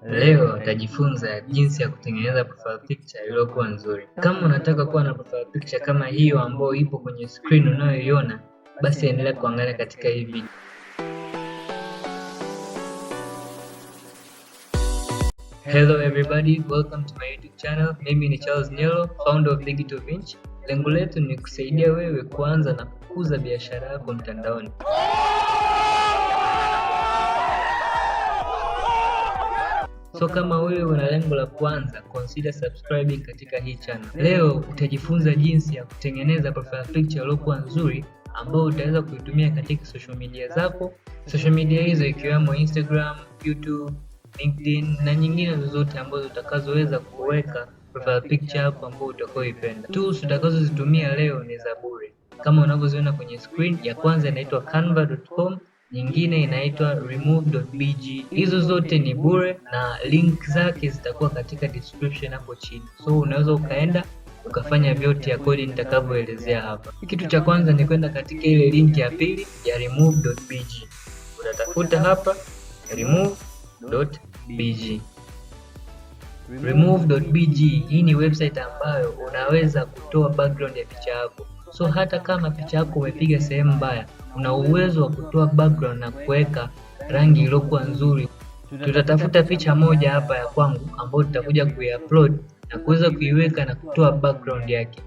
Leo utajifunza jinsi ya kutengeneza profile picture iliyokuwa nzuri. Kama unataka kuwa na profile picture kama hiyo ambayo ipo kwenye screen unayoiona, basi endelea kuangalia katika hii video. Hello everybody, welcome to my YouTube channel. Mimi ni Charles Nyelo, founder of Digital Vinci. Lengo letu ni kusaidia wewe kuanza na kukuza biashara yako mtandaoni. So kama wewe una lengo la kuanza, consider subscribing katika hii channel. Leo utajifunza jinsi ya kutengeneza profile picture iliyokuwa nzuri ambayo utaweza kuitumia katika social media zako. Social media hizo ikiwemo Instagram, YouTube, LinkedIn na nyingine zozote ambazo utakazoweza kuweka profile picture yako ambayo utakayoipenda. Tools utakazozitumia leo ni za bure. Kama unavyoziona kwenye screen, ya kwanza inaitwa canva.com, nyingine inaitwa remove.bg. Hizo zote ni bure na link zake zitakuwa katika description hapo chini. So unaweza ukaenda ukafanya vyote according nitakavyoelezea hapa. Kitu cha kwanza ni kwenda katika ile link ya pili ya remove.bg. Utatafuta hapa remove.bg. Remove.bg hii ni website ambayo unaweza kutoa background ya picha yako. So hata kama picha yako umepiga sehemu mbaya, una uwezo wa kutoa background na kuweka rangi iliyokuwa nzuri. Tutatafuta picha moja hapa ya kwangu ambayo tutakuja kuiupload na kuweza kuiweka na kutoa background yake.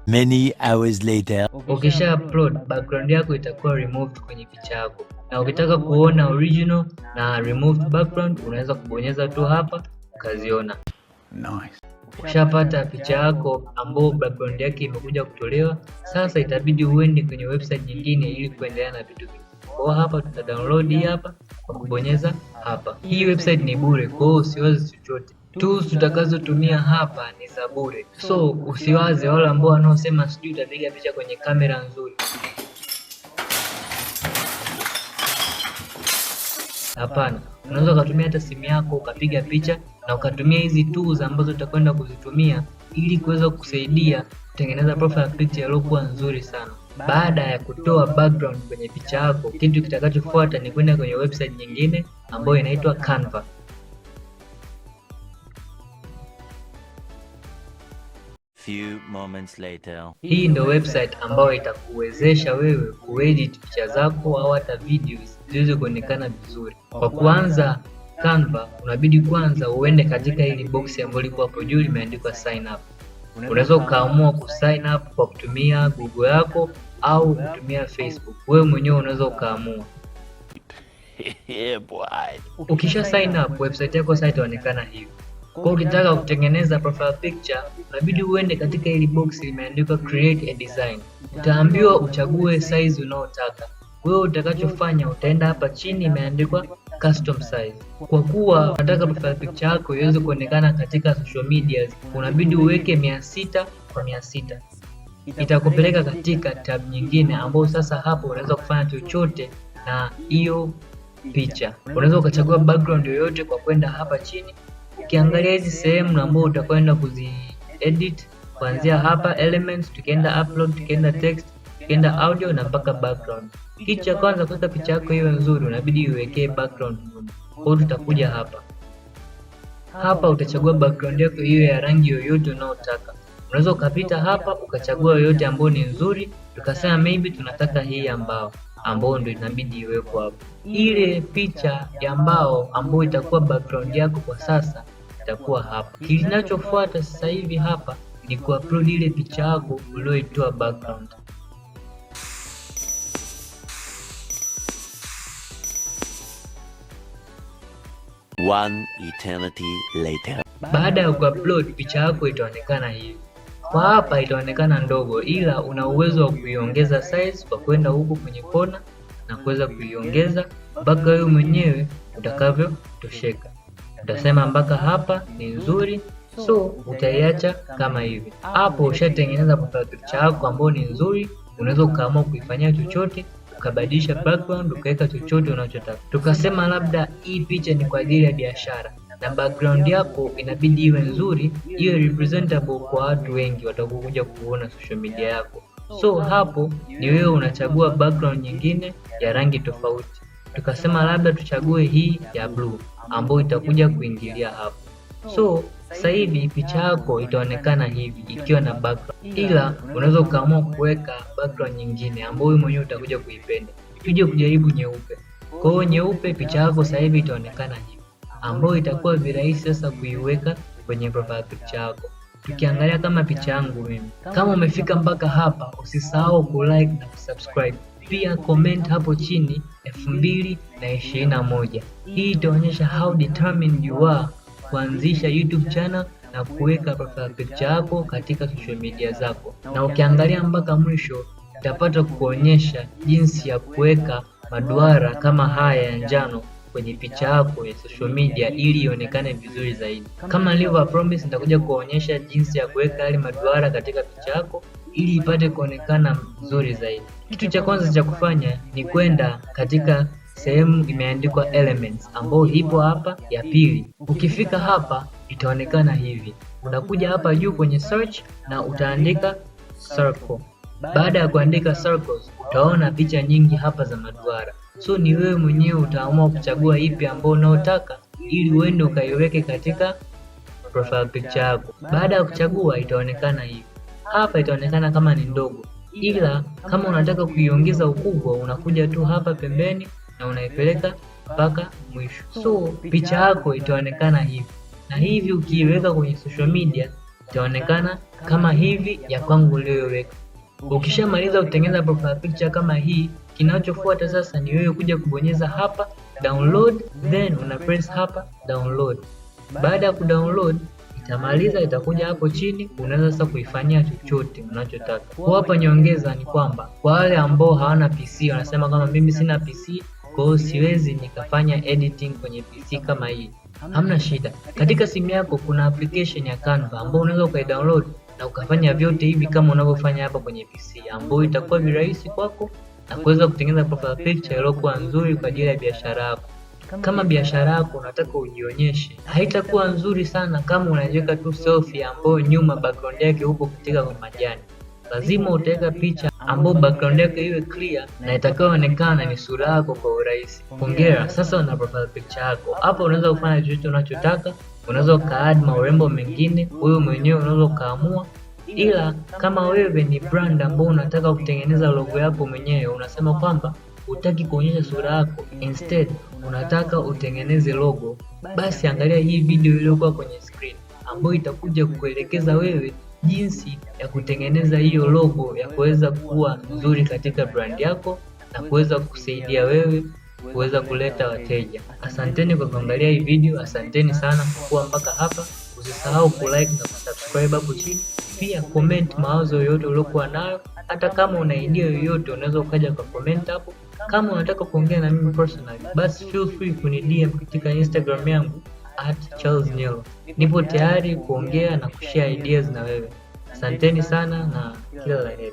Many hours later. Ukisha upload, background yako itakuwa removed kwenye picha yako. Na ukitaka kuona original na removed background, unaweza kubonyeza tu hapa ukaziona. Nice. Ukishapata picha yako ambayo background yake imekuja kutolewa, sasa itabidi uende kwenye website nyingine ili kuendelea na vitu vingi. Kwa hapa download hii hapa kwa kubonyeza hapa. Hii website ni bure, kwa hiyo usiwaze chochote. Tools tutakazotumia hapa ni za bure. So usiwaze wale ambao wanaosema sijui utapiga picha kwenye kamera nzuri. Hapana, unaweza ukatumia hata simu yako ukapiga picha na ukatumia hizi tools ambazo utakwenda kuzitumia ili kuweza kusaidia kutengeneza profile picture iliyokuwa nzuri sana. Baada ya kutoa background kwenye picha yako, kitu kitakachofuata ni kwenda kwenye website nyingine ambayo inaitwa Canva. Few moments later. Hii ndio website ambayo itakuwezesha wewe kuedit picha zako au hata videos ziweze kuonekana vizuri. Kwa kuanza Canva, unabidi kwanza uende katika ile box ambayo liko hapo juu imeandikwa sign up. Unaweza ukaamua kusign up kwa kutumia Google yako au kutumia Facebook. Wewe mwenyewe unaweza ukaamua. Yeah boy. Ukisha sign up, website yako sasa itaonekana hivi. Kwa ukitaka kutengeneza profile picture, unabidi uende katika ile box imeandikwa create a design. Utaambiwa uchague size unaotaka. Wewe utakachofanya utaenda hapa chini imeandikwa custom size. Kwa kuwa unataka profile picture yako iweze kuonekana katika social media, unabidi uweke 600 kwa 600. Itakupeleka katika tab nyingine ambapo sasa hapo unaweza kufanya chochote na hiyo picha. Unaweza ukachagua background yoyote kwa kwenda hapa chini. Ukiangalia hizi sehemu ambazo utakwenda kuzi-edit kuanzia hapa elements, tukienda upload, tukienda text, tukienda audio na mpaka background. Kitu cha kwanza kuweka picha yako iwe nzuri, unabidi uwekee background nyuma. Kwa hiyo tutakuja hapa. Hapa utachagua background yako iwe ya rangi yoyote unayotaka. Unaweza ukapita hapa ukachagua yoyote ambayo ni nzuri, tukasema maybe tunataka hii ambao ndio inabidi iwepo hapo. Ile picha ya mbao ambayo itakuwa background yako kwa sasa itakuwa hapa. Kinachofuata sasa hivi hapa ni kuupload ile picha yako uliyoitoa background. One eternity later. Baada ya kuupload picha yako itaonekana hivi. Kwa hapa itaonekana ndogo, ila una uwezo wa kuiongeza size kwa kwenda huku kwenye kona na kuweza kuiongeza mpaka wewe mwenyewe utakavyotosheka. Utasema mpaka hapa ni nzuri, so utaiacha kama hivi. Hapo ushatengeneza profile picture yako ambayo ni nzuri. Unaweza ukaamua kuifanyia chochote, ukabadilisha background, ukaweka chochote unachotaka. Tukasema labda hii picha ni kwa ajili ya biashara na background yako inabidi iwe nzuri, iwe representable kwa watu wengi watakokuja kuona social media yako. So hapo ni wewe unachagua background nyingine ya rangi tofauti. tukasema labda tuchague hii ya blue ambayo itakuja kuingilia hapo. So sasa hivi picha yako itaonekana hivi ikiwa na background, ila unaweza ukaamua kuweka background nyingine ambayo wewe mwenyewe utakuja kuipenda. Tuje kujaribu nyeupe. Kwa hiyo nyeupe picha yako sasa hivi itaonekana hivi, ambayo itakuwa virahisi sasa kuiweka kwenye profile picture yako. Tukiangalia kama picha yangu mimi, kama umefika mpaka hapa, usisahau kulike na kusubscribe. Pia comment hapo chini 2021. Hii itaonyesha how determined you are kuanzisha YouTube channel na kuweka profile picture yako katika social media zako. Na ukiangalia mpaka mwisho utapata kuonyesha jinsi ya kuweka maduara kama haya ya njano kwenye picha yako ya social media ili ionekane vizuri zaidi. Kama nilivyowapromise, nitakuja kuonyesha jinsi ya kuweka yale maduara katika picha yako ili ipate kuonekana vizuri zaidi. Kitu cha kwanza cha kufanya ni kwenda katika sehemu imeandikwa elements ambayo ipo hapa ya pili. Ukifika hapa itaonekana hivi. Unakuja hapa juu kwenye search na utaandika circle. Baada ya kuandika circles, utaona picha nyingi hapa za maduara. So ni wewe mwenyewe utaamua kuchagua ipi ambayo unaotaka ili uende ukaiweke katika profile picture yako. Baada ya kuchagua itaonekana hivi. Hapa itaonekana kama ni ndogo, ila kama unataka kuiongeza ukubwa unakuja tu hapa pembeni na unaipeleka mpaka mwisho. So picha yako itaonekana hivi, na hivi ukiiweka kwenye social media itaonekana kama hivi ya kwangu uliyoweka. Ukishamaliza kutengeneza profile picture kama hii, kinachofuata sasa ni wewe kuja kubonyeza hapa download, then una press hapa download. Baada ya kudownload itamaliza, itakuja hapo chini, unaweza sasa kuifanyia chochote unachotaka. Kwa hapa nyongeza ni kwamba kwa wale ambao hawana PC, wanasema kama mimi sina PC, kwa hiyo siwezi nikafanya editing kwenye PC kama hii. Hamna shida. Katika simu yako kuna application ya Canva ambayo unaweza ukaidownload na ukafanya vyote hivi kama unavyofanya hapa kwenye PC, ambayo itakuwa virahisi kwako na kuweza kutengeneza profile picture iliyokuwa nzuri kwa ajili ya biashara yako. Kama biashara yako unataka ujionyeshe, haitakuwa nzuri sana kama unaweka tu selfie ambayo nyuma background yake upo katika majani. Lazima utaweka picha ambayo background yake iwe clear na itakayoonekana ni sura yako kwa urahisi. Hongera, sasa una profile picture yako. Hapo unaweza kufanya chochote unachotaka, unaweza uka-add maurembo mengine, wewe mwenyewe unaweza ukaamua. Ila kama wewe ni brand ambayo unataka kutengeneza logo yako mwenyewe, unasema kwamba hutaki kuonyesha sura yako, instead unataka utengeneze logo, basi angalia hii video iliyokuwa kwenye screen ambayo itakuja kukuelekeza wewe jinsi ya kutengeneza hiyo logo ya kuweza kuwa nzuri katika brand yako na kuweza kusaidia wewe kuweza kuleta wateja. Asanteni kwa kuangalia hii video, asanteni sana kwa kuwa mpaka hapa. Usisahau kulike na kusubscribe hapo chini. Pia comment mawazo yoyote uliokuwa nayo, hata kama una idea yoyote unaweza ukaja kwa comment hapo. Kama unataka kuongea na mimi personally, basi feel free kuni-DM katika Instagram yangu @charlesnyelo. Nipo tayari kuongea na kushare ideas na wewe. Asanteni sana na kila la heri.